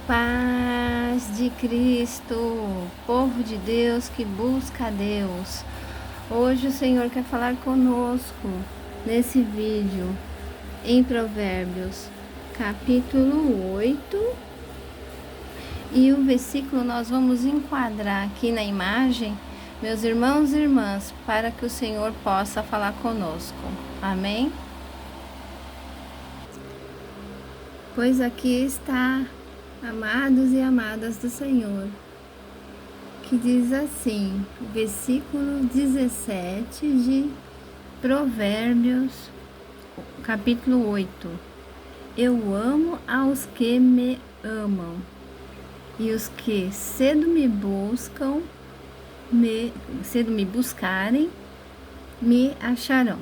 Paz de Cristo, povo de Deus que busca a Deus. Hoje o Senhor quer falar conosco nesse vídeo em Provérbios, capítulo 8. E o versículo nós vamos enquadrar aqui na imagem, meus irmãos e irmãs, para que o Senhor possa falar conosco. Amém? Pois aqui está, amados e amadas do Senhor, que diz assim, versículo 17 de Provérbios, capítulo 8. Eu amo aos que me amam, e os que cedo me buscarem, me acharão.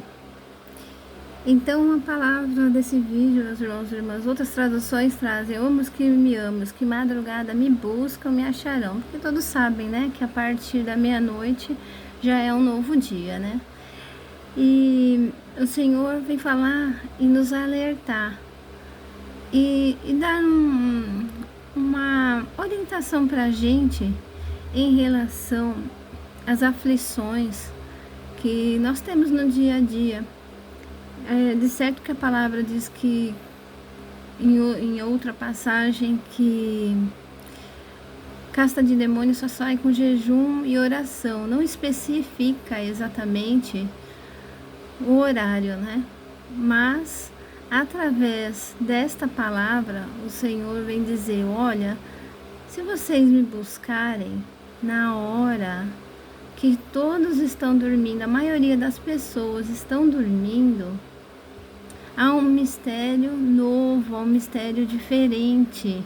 Então, a palavra desse vídeo, meus irmãos e irmãs, outras traduções trazem: eu amo os que me amam, os que madrugada me buscam, me acharão. Porque todos sabem, né, que a partir da meia-noite já é um novo dia, né? E o Senhor vem falar e nos alertar e dar uma orientação para a gente em relação às aflições que nós temos no dia a dia. De certo que a palavra diz que, em outra passagem, que casta de demônios só sai com jejum e oração. Não especifica exatamente o horário, né? Mas, através desta palavra, o Senhor vem dizer: olha, se vocês me buscarem na hora que todos estão dormindo, a maioria das pessoas estão dormindo, há um mistério novo, há um mistério diferente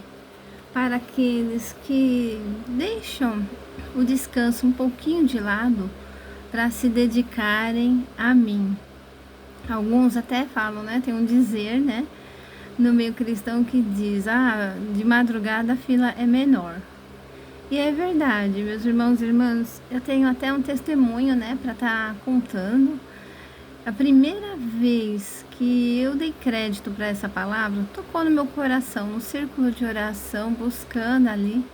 para aqueles que deixam o descanso um pouquinho de lado para se dedicarem a mim. Alguns até falam, né? Tem um dizer, né, no meio cristão que diz: de madrugada a fila é menor. E é verdade, meus irmãos e irmãs, eu tenho até um testemunho, né, para estar contando. A primeira vez que eu dei crédito para essa palavra, tocou no meu coração, no círculo de oração, buscando ali.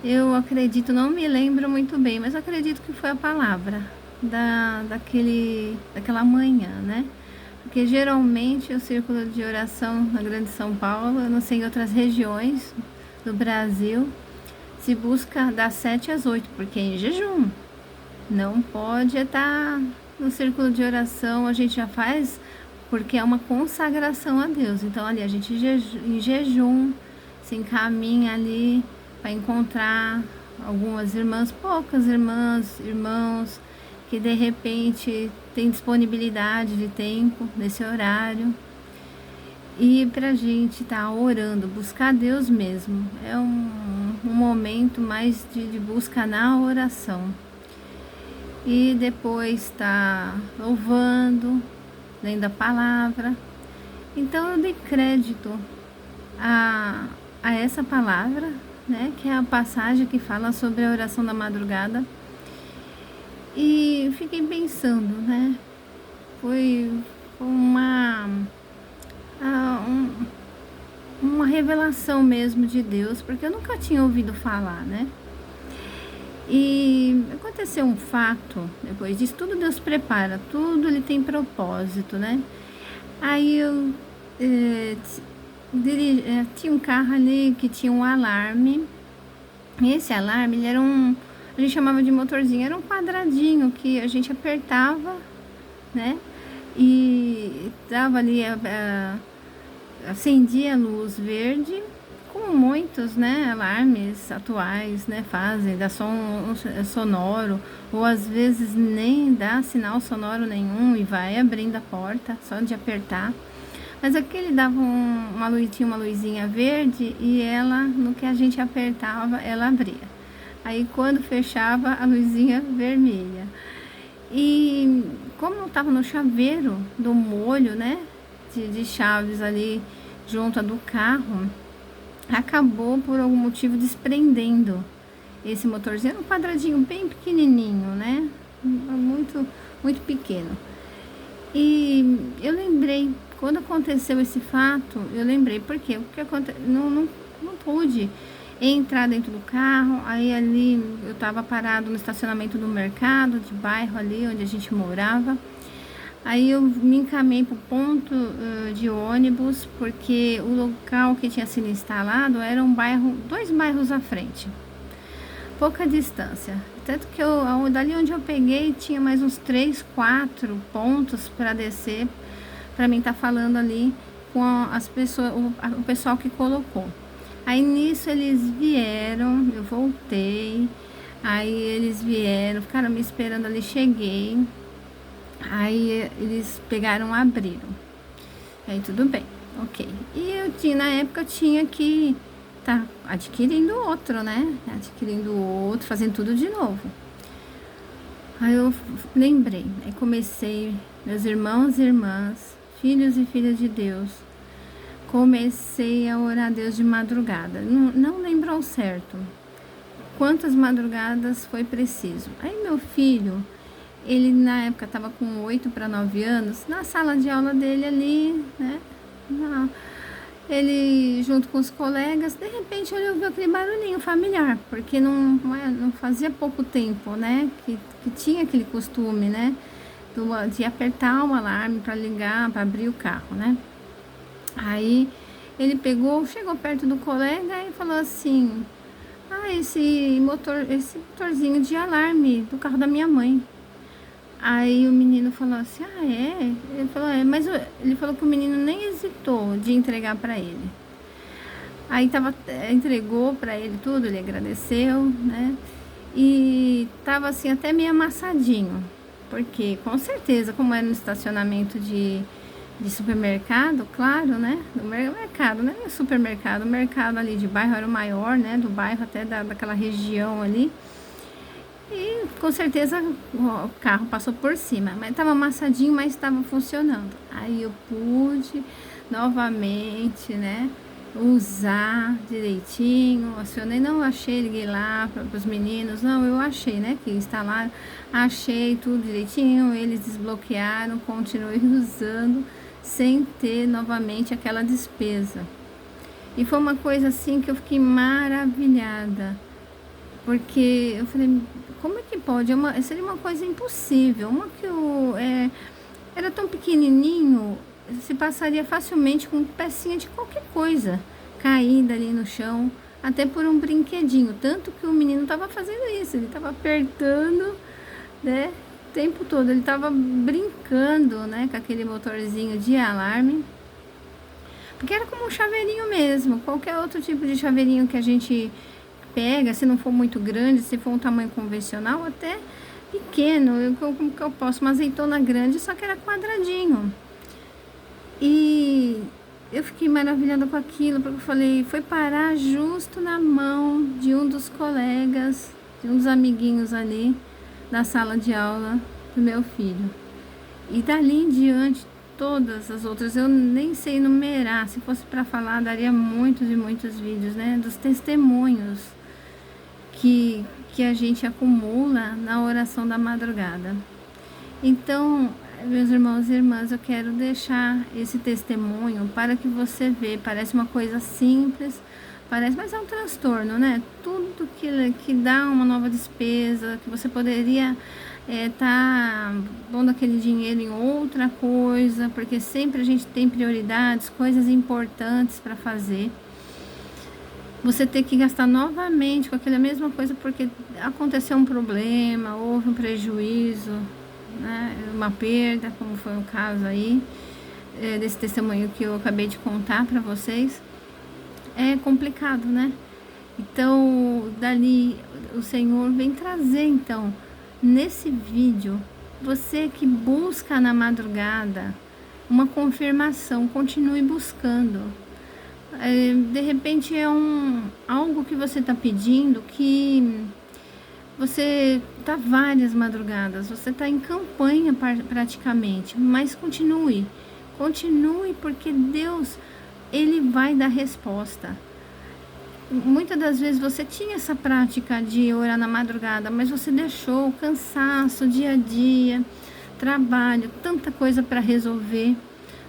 Eu acredito, não me lembro muito bem, mas acredito que foi a palavra daquela manhã, né? Porque geralmente o círculo de oração na Grande São Paulo, eu não sei em outras regiões do Brasil, se busca das 7 às 8, porque é em jejum. Não pode estar no círculo de oração, a gente já faz porque é uma consagração a Deus. Então ali a gente em jejum se encaminha ali para encontrar algumas irmãs, poucas irmãs, irmãos que de repente tem disponibilidade de tempo nesse horário. E pra gente estar orando, buscar Deus mesmo, é um momento mais de busca na oração. E depois tá louvando, lendo a palavra. Então eu dei crédito a essa palavra, né, que é a passagem que fala sobre a oração da madrugada. E fiquei pensando, né, foi uma revelação mesmo de Deus, porque eu nunca tinha ouvido falar, né? E aconteceu um fato, depois disso, tudo Deus prepara, tudo ele tem propósito, né? Aí eu tinha um carro ali que tinha um alarme, e esse alarme, ele era a gente chamava de motorzinho, era um quadradinho que a gente apertava, né? E dava ali, acendia a luz verde, como muitos, né, alarmes atuais, né, fazem, dá som sonoro, ou às vezes nem dá sinal sonoro nenhum e vai abrindo a porta só de apertar. Mas aquele dava uma luzinha verde e ela, no que a gente apertava, ela abria. Aí quando fechava, a luzinha vermelha. E como eu estava no chaveiro do molho, né, de chaves ali junto do carro, acabou por algum motivo desprendendo esse motorzinho. Era um quadradinho bem pequenininho, né, muito, muito pequeno. E eu lembrei, quando aconteceu esse fato, eu lembrei, porque o que aconteceu, não pude entrar dentro do carro. Aí ali eu estava parado no estacionamento do mercado de bairro ali onde a gente morava. Aí eu me encaminhei para o ponto de ônibus, porque o local que tinha sido instalado era um bairro, 2 bairros à frente, pouca distância. Tanto que dali onde eu peguei tinha mais uns 3, 4 pontos para descer, para mim estar falando ali com as pessoas, o pessoal que colocou. Aí nisso eles vieram, eu voltei, aí eles vieram, ficaram me esperando ali, cheguei. Aí eles pegaram, abriram. Aí tudo bem, ok. E na época eu tinha que tá adquirindo outro, né? Adquirindo outro, fazendo tudo de novo. Aí eu lembrei, aí comecei, meus irmãos e irmãs, filhos e filhas de Deus, comecei a orar a Deus de madrugada. Não lembro ao certo quantas madrugadas foi preciso. Aí meu filho, ele na época estava com 8 para 9 anos, na sala de aula dele ali, né? Ele junto com os colegas, de repente ele ouviu aquele barulhinho familiar, porque não fazia pouco tempo, né? Que tinha aquele costume, né? De apertar o alarme para ligar, para abrir o carro, né? Aí ele chegou perto do colega e falou assim: esse motorzinho de alarme do carro da minha mãe. Aí o menino falou assim: é? Ele falou: mas ele falou que o menino nem hesitou de entregar para ele. Aí entregou para ele tudo, ele agradeceu, né? E tava assim até meio amassadinho, porque com certeza, como era no estacionamento de supermercado, claro, né? No mercado, né? Supermercado, o mercado ali de bairro era o maior, né? Do bairro, até daquela região ali. E com certeza o carro passou por cima, mas estava amassadinho, mas estava funcionando. Aí eu pude novamente, né, usar direitinho, acionei, não achei, liguei lá para os meninos, não, eu achei, né, que instalaram, achei tudo direitinho, eles desbloquearam, continuei usando, sem ter novamente aquela despesa. E foi uma coisa assim que eu fiquei maravilhada, porque eu falei, como é que pode? Seria uma coisa impossível. Uma que era tão pequenininho, se passaria facilmente com pecinha de qualquer coisa caída ali no chão, até por um brinquedinho. Tanto que o menino estava fazendo isso, ele estava apertando, né, o tempo todo. Ele estava brincando, né, com aquele motorzinho de alarme, porque era como um chaveirinho mesmo, qualquer outro tipo de chaveirinho que a gente pega, se não for muito grande, se for um tamanho convencional, até pequeno, como que eu posso, uma azeitona grande, só que era quadradinho. E eu fiquei maravilhada com aquilo, porque eu falei, foi parar justo na mão de um dos colegas, de um dos amiguinhos ali, da sala de aula do meu filho. E dali em diante, todas as outras, eu nem sei enumerar, se fosse para falar, daria muitos e muitos vídeos, né, dos testemunhos que a gente acumula na oração da madrugada. Então, meus irmãos e irmãs, eu quero deixar esse testemunho para que você veja. Parece uma coisa simples, mas é um transtorno, né? Tudo que dá uma nova despesa, que você poderia tá pondo aquele dinheiro em outra coisa, porque sempre a gente tem prioridades, coisas importantes para fazer. Você ter que gastar novamente com aquela mesma coisa porque aconteceu um problema, houve um prejuízo, né, uma perda, como foi o caso aí, desse testemunho que eu acabei de contar para vocês. É complicado, né? Então, dali o Senhor vem trazer, então, nesse vídeo, você que busca na madrugada uma confirmação, continue buscando. De repente é algo que você está pedindo, que você está várias madrugadas, você está em campanha praticamente, mas continue, porque Deus, Ele vai dar resposta. Muitas das vezes você tinha essa prática de orar na madrugada, mas você deixou o cansaço, dia a dia, trabalho, tanta coisa para resolver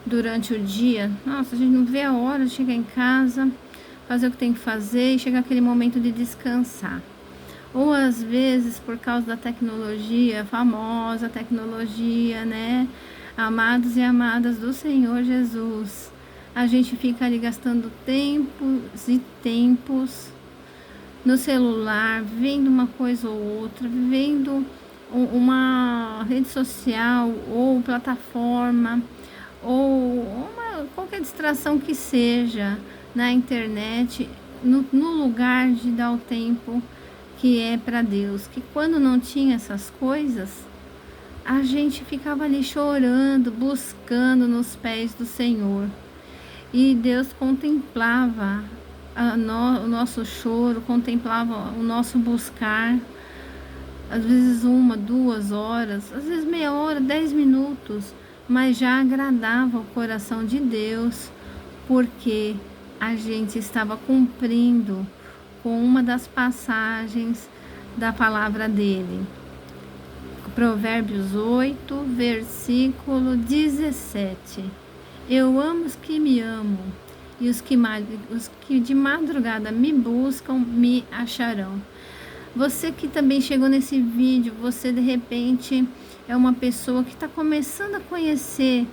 durante o dia. Nossa, a gente não vê a hora de chegar em casa, fazer o que tem que fazer e chega aquele momento de descansar. Ou às vezes, por causa da tecnologia, a famosa tecnologia, né? Amados e amadas do Senhor Jesus, a gente fica ali gastando tempos e tempos no celular, vendo uma coisa ou outra, vendo uma rede social ou plataforma ou qualquer distração que seja na internet, no lugar de dar o tempo que é para Deus. Que quando não tinha essas coisas, a gente ficava ali chorando, buscando nos pés do Senhor. E Deus contemplava o nosso choro, contemplava o nosso buscar, às vezes 1, 2 horas, às vezes meia hora, 10 minutos, mas já agradava o coração de Deus, porque a gente estava cumprindo com uma das passagens da palavra dele. Provérbios 8, versículo 17. Eu amo os que me amam, e os que de madrugada me buscam me acharão. Você que também chegou nesse vídeo, você de repente é uma pessoa que está começando a conhecer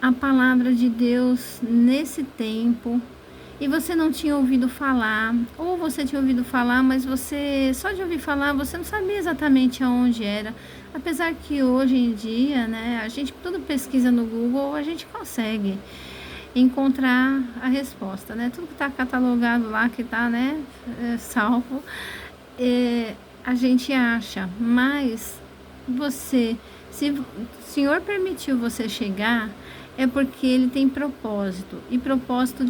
a palavra de Deus nesse tempo, e você não tinha ouvido falar, ou você tinha ouvido falar, mas você, só de ouvir falar, você não sabia exatamente aonde era. Apesar que hoje em dia, né, a gente tudo pesquisa no Google, a gente consegue encontrar a resposta, né? Tudo que está catalogado lá, que está, né, salvo, a gente acha. Mas você, se o Senhor permitiu você chegar, é porque Ele tem propósito, e propósito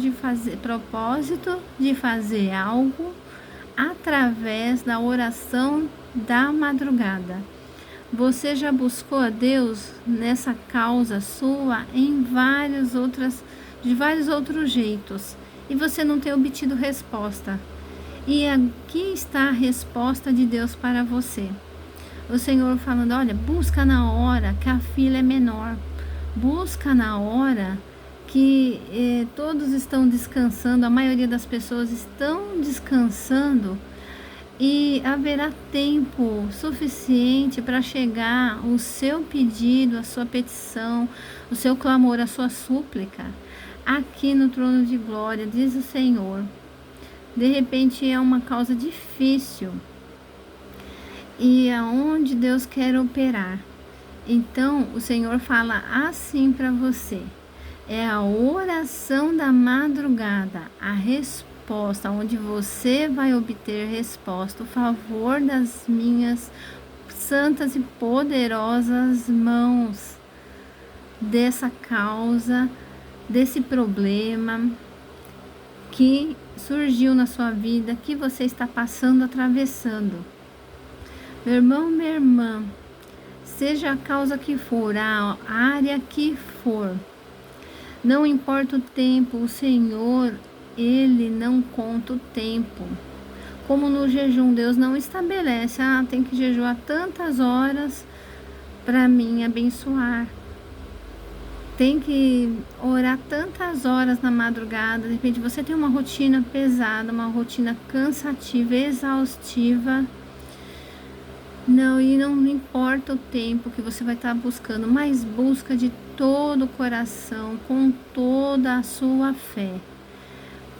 de fazer algo através da oração da madrugada. Você já buscou a Deus nessa causa sua de vários outros jeitos, e você não tem obtido resposta. E aqui está a resposta de Deus para você. O Senhor falando: olha, busca na hora que a fila é menor. Busca na hora que todos estão descansando, a maioria das pessoas estão descansando, e haverá tempo suficiente para chegar o seu pedido, a sua petição, o seu clamor, a sua súplica, aqui no trono de glória, diz o Senhor. De repente é uma causa difícil, e é onde Deus quer operar. Então, o Senhor fala assim para você: é a oração da madrugada, a resposta, onde você vai obter resposta, o favor das minhas santas e poderosas mãos, dessa causa, desse problema que surgiu na sua vida, que você está passando, atravessando. Meu irmão, minha irmã, seja a causa que for, a área que for, não importa o tempo, o Senhor, Ele não conta o tempo. Como no jejum, Deus não estabelece, tem que jejuar tantas horas para mim abençoar. Tem que orar tantas horas na madrugada. De repente você tem uma rotina pesada, uma rotina cansativa, exaustiva. Não, e não importa o tempo que você vai estar buscando, mas busca de todo o coração, com toda a sua fé,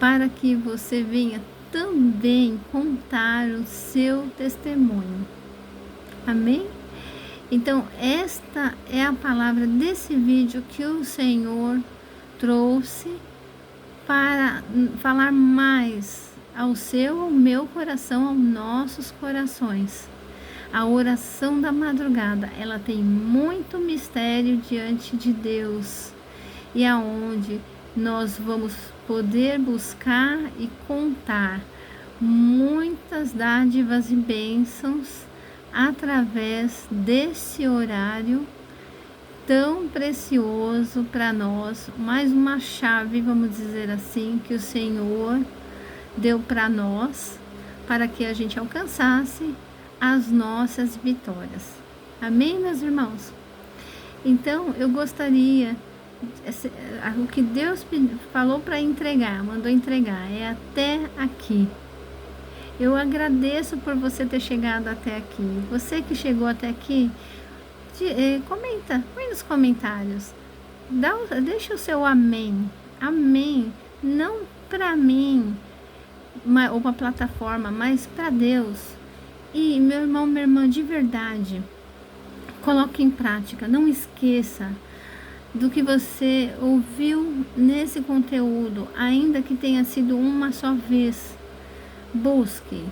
para que você venha também contar o seu testemunho. Amém? Então, esta é a palavra desse vídeo que o Senhor trouxe para falar mais ao seu, ao meu coração, aos nossos corações. A oração da madrugada, ela tem muito mistério diante de Deus, e aonde nós vamos poder buscar e contar muitas dádivas e bênçãos através desse horário tão precioso para nós, mais uma chave, vamos dizer assim, que o Senhor deu para nós, para que a gente alcançasse as nossas vitórias. Amém, meus irmãos? Então, eu gostaria O que Deus falou para entregar, mandou entregar, é até aqui. Eu agradeço por você ter chegado até aqui. Você que chegou até aqui, comenta, põe nos comentários. Deixa o seu amém. Amém. Não para mim, ou para a plataforma, mas para Deus. E meu irmão, minha irmã, de verdade, coloque em prática. Não esqueça do que você ouviu nesse conteúdo, ainda que tenha sido uma só vez. Busque,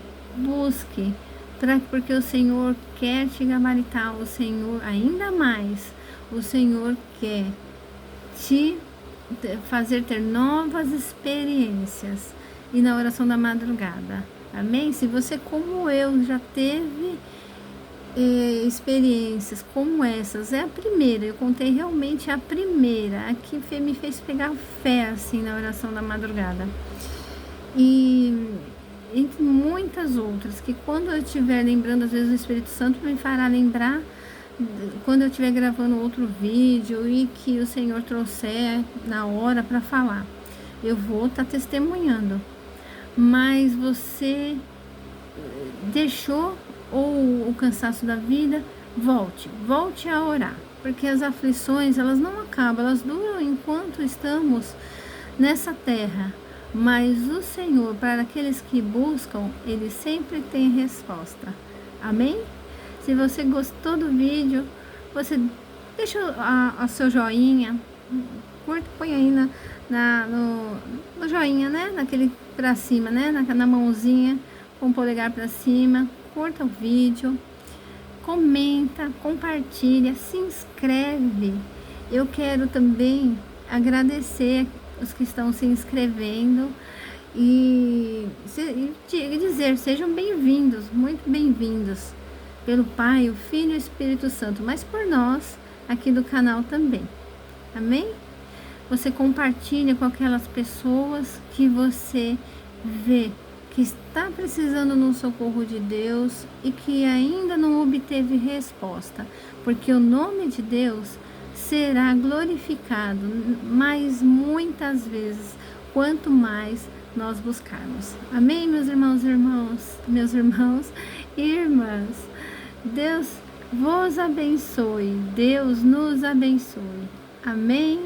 porque o Senhor quer te gabaritar, o Senhor, ainda mais, o Senhor quer te fazer ter novas experiências e na oração da madrugada, amém? Se você, como eu, já teve experiências como essas, é a primeira, eu contei realmente a primeira, a que me fez pegar fé, assim, na oração da madrugada, e entre muitas outras, que quando eu estiver lembrando, às vezes o Espírito Santo me fará lembrar, quando eu estiver gravando outro vídeo e que o Senhor trouxer na hora para falar, eu vou estar testemunhando. Mas você deixou ou o cansaço da vida, volte a orar, porque as aflições, elas não acabam, elas duram enquanto estamos nessa terra, mas o Senhor, para aqueles que buscam, Ele sempre tem resposta, amém? Se você gostou do vídeo, você deixa o seu joinha, curta, põe aí no joinha, né? Naquele pra cima, né? Na mãozinha, com o polegar pra cima, curta o vídeo, comenta, compartilha, se inscreve. Eu quero também agradecer os que estão se inscrevendo e dizer, sejam bem-vindos, muito bem-vindos, pelo Pai, o Filho e o Espírito Santo, mas por nós, aqui do canal também, amém? Você compartilha com aquelas pessoas que você vê que está precisando de um socorro de Deus e que ainda não obteve resposta, porque o nome de Deus será glorificado mais muitas vezes, quanto mais nós buscarmos. Amém, meus irmãos e meus irmãos e irmãs. Deus vos abençoe, Deus nos abençoe. Amém.